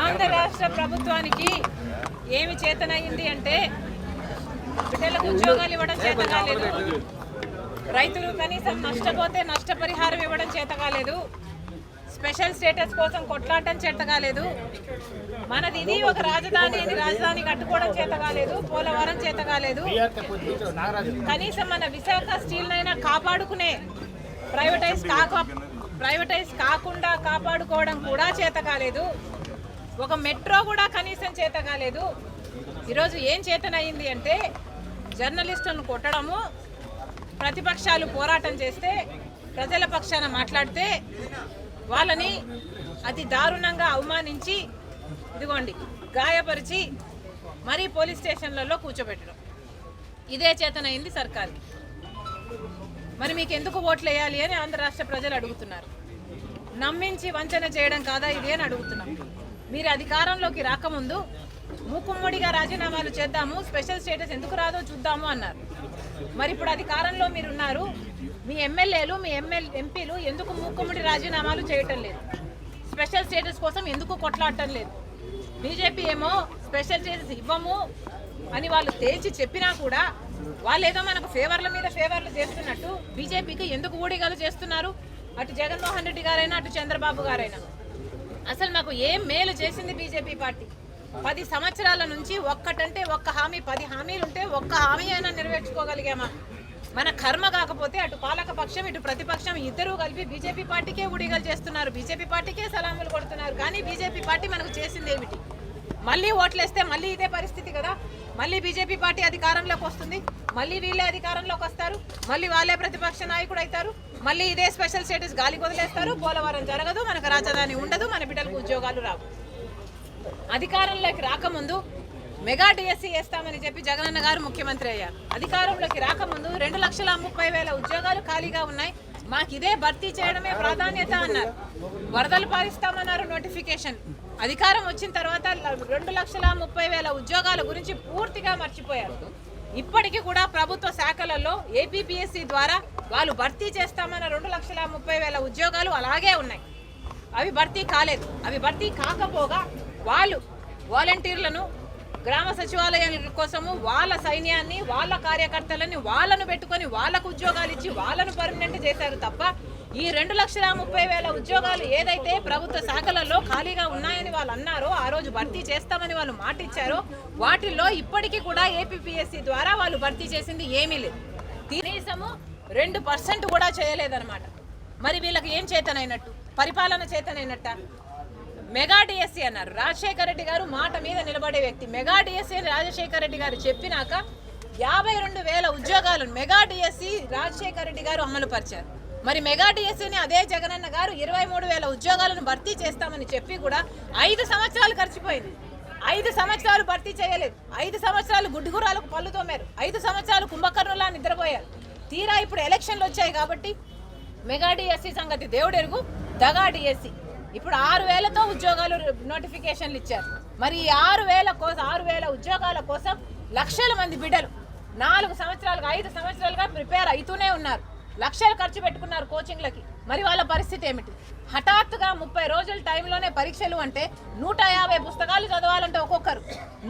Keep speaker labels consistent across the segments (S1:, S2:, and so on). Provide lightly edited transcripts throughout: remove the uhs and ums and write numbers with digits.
S1: ఆంధ్ర రాష్ట్ర ప్రభుత్వానికి ఏమి చేతనయ్యింది అంటే బిడ్డలకు ఉద్యోగాలు ఇవ్వడం చేత కాలేదు, రైతులు కనీసం నష్టపోతే నష్టపరిహారం ఇవ్వడం చేత కాలేదు, స్పెషల్ స్టేటస్ కోసం కొట్లాడటం చేత కాలేదు, మనది ఇది ఒక రాజధాని అని రాజధాని కట్టుకోవడం చేత కాలేదు, పోలవరం చేత కాలేదు, కనీసం మన విశాఖ స్టీల్ నైనా కాపాడుకునే ప్రైవేటైజ్ కాకుండా కాపాడుకోవడం కూడా చేత కాలేదు, ఒక మెట్రో కూడా కనీసం చేత కాలేదు. ఈరోజు ఏం చేతనయ్యింది అంటే జర్నలిస్టులను కొట్టడము, ప్రతిపక్షాలు పోరాటం చేస్తే ప్రజల పక్షాన మాట్లాడితే వాళ్ళని అతి దారుణంగా అవమానించి ఇదిగోండి గాయపరిచి మరీ పోలీస్ స్టేషన్లలో కూర్చోబెట్టడం, ఇదే చేతనైంది సర్కార్కి. మరి మీకు ఎందుకు ఓట్లు వేయాలి అని ఆంధ్ర రాష్ట్ర ప్రజలు అడుగుతున్నారు. నమ్మించి వంచన చేయడం కాదా ఇది అని అడుగుతున్నాం. మీరు అధికారంలోకి రాకముందు మూకుమ్మడిగా రాజీనామాలు చేద్దాము, స్పెషల్ స్టేటస్ ఎందుకు రాదో చూద్దాము అన్నారు. మరి ఇప్పుడు అధికారంలో మీరున్నారు, మీ ఎమ్మెల్యేలు మీ ఎంపీలు ఎందుకు మూకుమ్మడి రాజీనామాలు చేయటం లేదు, స్పెషల్ స్టేటస్ కోసం ఎందుకు కొట్లాడటం లేదు? బీజేపీ ఏమో స్పెషల్ స్టేటస్ ఇవ్వము అని వాళ్ళు తేల్చి చెప్పినా కూడా వాళ్ళు ఏదో మనకు ఫేవర్ల మీద ఫేవర్లు చేస్తున్నట్టు బీజేపీకి ఎందుకు ఊడిగలు చేస్తున్నారు? అటు జగన్మోహన్ రెడ్డి గారైనా అటు చంద్రబాబు గారైనా అసలు మాకు ఏం మేలు చేసింది బీజేపీ పార్టీ? 10 సంవత్సరాల నుంచి ఒక్కటంటే ఒక్క హామీ, 10 హామీలు ఉంటే ఒక్క హామీ అయినా నెరవేర్చుకోగలిగామా? మన కర్మ కాకపోతే అటు పాలక పక్షం ఇటు ప్రతిపక్షం ఇద్దరూ కలిపి బీజేపీ పార్టీకే ఊడిగలు చేస్తున్నారు, బీజేపీ పార్టీకే సలాములు కొడుతున్నారు. కానీ బీజేపీ పార్టీ మనకు చేసింది ఏమిటి? మళ్ళీ ఓట్లేస్తే మళ్ళీ ఇదే పరిస్థితి కదా, మళ్ళీ బీజేపీ పార్టీ అధికారంలోకి వస్తుంది, మళ్ళీ వీళ్ళే అధికారంలోకి వస్తారు, మళ్ళీ వాళ్ళే ప్రతిపక్ష నాయకుడు అవుతారు, మళ్ళీ ఇదే స్పెషల్ స్టేటస్ గాలికి వదిలేస్తారు, పోలవరం జరగదు, మనకు రాజధాని ఉండదు, మన బిడ్డలకు ఉద్యోగాలు రావు. అధికారంలోకి రాకముందు మెగా డిఎస్సీ వేస్తామని చెప్పి జగనన్న గారు ముఖ్యమంత్రి అయ్యారు. అధికారంలోకి రాకముందు 2,30,000 ఉద్యోగాలు ఖాళీగా ఉన్నాయి, మాకు ఇదే భర్తీ చేయడమే ప్రాధాన్యత అన్నారు. వరదలు పారిస్తామన్నారు నోటిఫికేషన్. అధికారం వచ్చిన తర్వాత 2,30,000 ఉద్యోగాల గురించి పూర్తిగా మర్చిపోయారు. ఇప్పటికీ కూడా ప్రభుత్వ శాఖలలో ఏపీపీఎస్సీ ద్వారా వాళ్ళు భర్తీ చేస్తామన్న 2,30,000 ఉద్యోగాలు అలాగే ఉన్నాయి, అవి భర్తీ కాలేదు. అవి భర్తీ కాకపోగా వాళ్ళు వాలంటీర్లను గ్రామ సచివాలయాల కోసము వాళ్ళ సైన్యాన్ని వాళ్ళ కార్యకర్తలని వాళ్ళను పెట్టుకొని వాళ్ళకు ఉద్యోగాలు ఇచ్చి వాళ్ళను పర్మనెంట్ చేశారు తప్ప ఈ 2,30,000 ఉద్యోగాలు ఏదైతే ప్రభుత్వ శాఖలలో ఖాళీగా ఉన్నాయని వాళ్ళు అన్నారో, ఆ రోజు భర్తీ చేస్తామని వాళ్ళు మాట ఇచ్చారో, వాటిల్లో ఇప్పటికీ కూడా ఏపీపీఎస్సీ ద్వారా వాళ్ళు భర్తీ చేసింది ఏమీ లేదు, కనీసము 2% కూడా చేయలేదన్నమాట. మరి వీళ్ళకి ఏం చేతనైనట్టు? పరిపాలన చేతనైనట్ట? మెగా డిఎస్సీ అన్నారు. రాజశేఖర రెడ్డి గారు మాట మీద నిలబడే వ్యక్తి. మెగా డిఎస్సీ అని రాజశేఖర రెడ్డి గారు చెప్పినాక 52,000 ఉద్యోగాలను మెగా డిఎస్సీ రాజశేఖర రెడ్డి గారు అమలు పరిచారు. మరి మెగా డిఎస్సీని అదే జగనన్న గారు 23,000 ఉద్యోగాలను భర్తీ చేస్తామని చెప్పి కూడా 5 సంవత్సరాలు ఖర్చిపోయింది. 5 సంవత్సరాలు భర్తీ చేయలేదు, 5 సంవత్సరాలు గుడ్డుగురాలకు పళ్ళు తోమారు, 5 సంవత్సరాలు కుంభకర్ణులా నిద్రపోయారు. తీరా ఇప్పుడు ఎలక్షన్లు వచ్చాయి కాబట్టి మెగా డిఎస్సీ సంగతి దేవుడెరుగు, దగా డిఎస్సీ ఇప్పుడు 6,000తో ఉద్యోగాలు నోటిఫికేషన్లు ఇచ్చారు. మరి ఈ 6,000 ఉద్యోగాల కోసం లక్షల మంది బిడ్డలు 4 సంవత్సరాలుగా 5 సంవత్సరాలుగా ప్రిపేర్ అవుతూనే ఉన్నారు, లక్షలు ఖర్చు పెట్టుకున్నారు కోచింగ్లకి. మరి వాళ్ళ పరిస్థితి ఏమిటి? హఠాత్తుగా 30 రోజుల టైంలోనే పరీక్షలు అంటే 150 పుస్తకాలు చదవాలంటే ఒక్కొక్కరు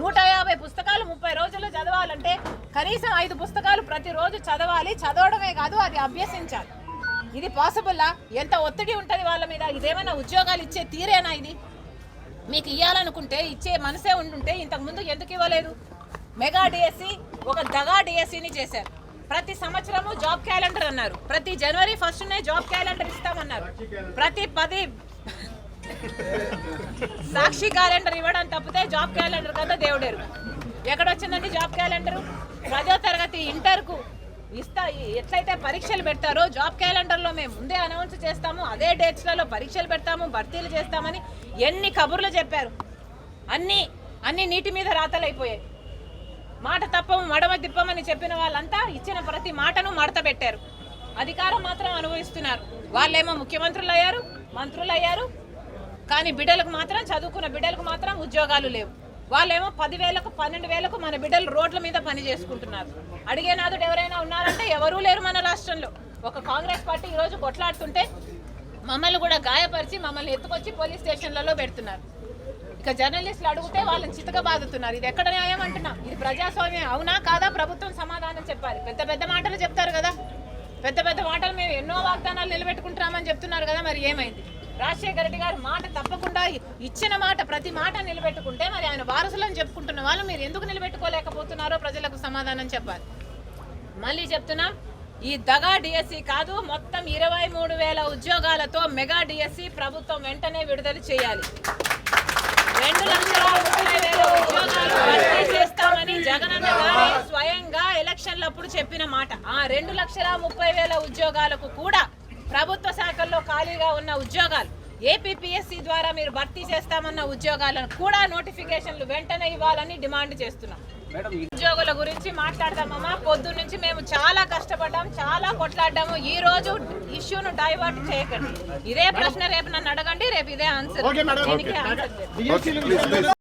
S1: 150 పుస్తకాలు 30 రోజుల్లో చదవాలంటే కనీసం 5 పుస్తకాలు ప్రతిరోజు చదవాలి. చదవడమే కాదు, అది అభ్యసించాలి. ఇది పాసిబుల్లా? ఎంత ఒత్తిడి ఉంటుంది వాళ్ళ మీద? ఇదేమైనా ఉద్యోగాలు ఇచ్చే తీరేనా? ఇది మీకు ఇవ్వాలనుకుంటే ఇచ్చే మనసే ఉండుంటే ఇంతకుముందు ఎందుకు ఇవ్వలేదు? మెగా డిఎస్సీ ఒక దగా డిఎస్సీని చేశారు. ప్రతి సంవత్సరము జాబ్ క్యాలెండర్ అన్నారు, ప్రతి జనవరి 1నే జాబ్ క్యాలెండర్ ఇస్తామన్నారు, ప్రతి 10 సాక్షి క్యాలెండర్ ఇవ్వడం తప్పితే జాబ్ క్యాలెండర్ కదా దేవుడేరు. ఎక్కడొచ్చిందండి జాబ్ క్యాలెండరు? 10వ తరగతి ఇంటర్కు ఎట్లయితే పరీక్షలు పెడతారో జాబ్ క్యాలెండర్లో మేము ముందే అనౌన్స్ చేస్తాము, అదే డేట్స్లలో పరీక్షలు పెడతాము, భర్తీలు చేస్తామని ఎన్ని కబుర్లు చెప్పారు. అన్ని నీటి మీద రాతలైపోయాయి. మాట తప్పము మడమ తిప్పమని చెప్పిన వాళ్ళంతా ఇచ్చిన ప్రతి మాటను మడత పెట్టారు. అధికారం మాత్రం అనుభవిస్తున్నారు. వాళ్ళేమో ముఖ్యమంత్రులు అయ్యారు, మంత్రులు అయ్యారు, కానీ బిడ్డలకు మాత్రం, చదువుకున్న బిడ్డలకు మాత్రం ఉద్యోగాలు లేవు. వాళ్ళేమో 10,000కు 12,000కు మన బిడ్డలు రోడ్ల మీద పని చేసుకుంటున్నారు. అడిగేనాదుడు ఎవరైనా ఉన్నారంటే ఎవరూ లేరు మన రాష్ట్రంలో. ఒక కాంగ్రెస్ పార్టీ ఈరోజు కొట్లాడుతుంటే మమ్మల్ని కూడా గాయపరిచి మమ్మల్ని ఎత్తుకొచ్చి పోలీస్ స్టేషన్లలో పెడుతున్నారు. ఇక జర్నలిస్టులు అడిగితే వాళ్ళని చితక బాదుతున్నారు. ఇది ఎక్కడ న్యాయం అంటున్నాం? ఇది ప్రజాస్వామ్యం అవునా కాదా? ప్రభుత్వం సమాధానం చెప్పాలి. పెద్ద పెద్ద మాటలు చెప్తారు కదా, పెద్ద పెద్ద మాటలు మేము ఎన్నో వాగ్దానాలు నిలబెట్టుకుంటున్నామని చెప్తున్నారు కదా, మరి ఏమైంది? రాజశేఖర రెడ్డి గారు మాట తప్పకుండా ఇచ్చిన మాట ప్రతి మాట నిలబెట్టుకుంటే మరి ఆయన వారసులను చెప్పుకుంటున్న వాళ్ళు మీరు ఎందుకు నిలబెట్టుకోలేకపోతున్నారో ప్రజలకు సమాధానం చెప్పాలి. మళ్ళీ చెప్తున్నాం, ఈ దగా డిఎస్సి కాదు, మొత్తం 23,000 ఉద్యోగాలతో మెగా డిఎస్సి ప్రభుత్వం వెంటనే విడుదల చేయాలి. 2,30,000 ఉద్యోగాలు భర్తీ చేస్తామని జగనన్న గారే స్వయంగా ఎలక్షన్లప్పుడు చెప్పిన మాట. ఆ 2,30,000 ఉద్యోగాలకు కూడా ప్రభుత్వ శాఖల్లో ఖాళీగా ఉన్న ఉద్యోగాలు, ఏపీపీఎస్సీ ద్వారా మీరు భర్తీ చేస్తామన్న ఉద్యోగాలను కూడా నోటిఫికేషన్లు వెంటనే ఇవ్వాలని డిమాండ్ చేస్తున్నాం. ఉద్యోగుల గురించి మాట్లాడదామమ్మా. పొద్దు నుంచి మేము చాలా కష్టపడ్డాం, చాలా కొట్లాడ్డాము. ఈ రోజు ఇష్యూను డైవర్ట్ చేయకండి. ఇదే ప్రశ్న రేపు నన్ను అడగండి, రేపు ఇదే ఆన్సర్. దీనికి ఆన్సర్